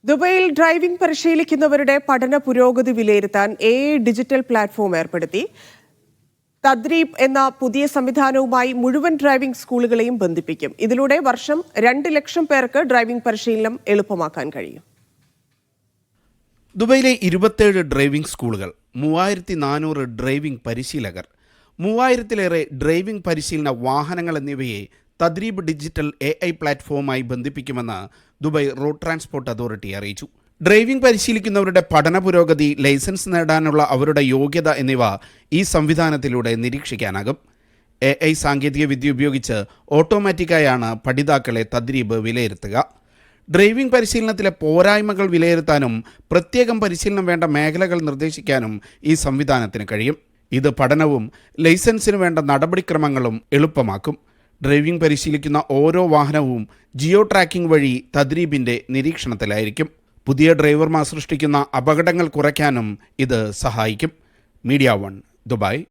ദുബൈയിൽ ഡ്രൈവിംഗ് പരിശീലിക്കുന്നവരുടെ പഠന പുരോഗതി വിലയിരുത്താൻ ഡിജിറ്റൽ പ്ലാറ്റ്ഫോം ഏർപ്പെടുത്തി. തദ്രീബ് എന്ന പുതിയ സംവിധാനവുമായി മുഴുവൻ ഡ്രൈവിംഗ് സ്കൂളുകളെയും ബന്ധിപ്പിക്കും. ഇതിലൂടെ വർഷം 2 ലക്ഷം പേർക്ക് ഡ്രൈവിംഗ് പരിശീലനം എളുപ്പമാക്കാൻ കഴിയും. ദുബൈയിലെ 27 ഡ്രൈവിംഗ് സ്കൂളുകൾ, 3400 ഡ്രൈവിംഗ് പരിശീലകർ, 3000-ലേറെ ഡ്രൈവിംഗ് പരിശീലന വാഹനങ്ങൾ എന്നിവയെ തദ്രീബ് ഡിജിറ്റൽ AI പ്ലാറ്റ്ഫോമുമായി ബന്ധിപ്പിക്കുമെന്ന് ദുബൈ റോഡ് ട്രാൻസ്പോർട്ട് അതോറിറ്റി അറിയിച്ചു. ഡ്രൈവിംഗ് പരിശീലിക്കുന്നവരുടെ പഠന പുരോഗതി, ലൈസൻസ് നേടാനുള്ള അവരുടെ യോഗ്യത എന്നിവ ഈ സംവിധാനത്തിലൂടെ നിരീക്ഷിക്കാനാകും. AI സാങ്കേതിക വിദ്യ ഉപയോഗിച്ച് ഓട്ടോമാറ്റിക്കായാണ് പഠിതാക്കളെ തദ്രീബ് വിലയിരുത്തുക. ഡ്രൈവിംഗ് പരിശീലനത്തിലെ പോരായ്മകൾ വിലയിരുത്താനും പ്രത്യേകം പരിശീലനം വേണ്ട മേഖലകൾ നിർദ്ദേശിക്കാനും ഈ സംവിധാനത്തിന് കഴിയും. ഇത് പഠനവും ലൈസൻസിന് വേണ്ട നടപടിക്രമങ്ങളും എളുപ്പമാക്കും. ഡ്രൈവിംഗ് പരിശീലിക്കുന്ന ഓരോ വാഹനവും ജിയോ ട്രാക്കിംഗ് വഴി തദ്രീബിൻ്റെ നിരീക്ഷണത്തിലായിരിക്കും. പുതിയ ഡ്രൈവർമാർ സൃഷ്ടിക്കുന്ന അപകടങ്ങൾ കുറയ്ക്കാനും ഇത് സഹായിക്കും. Media 1, Dubai.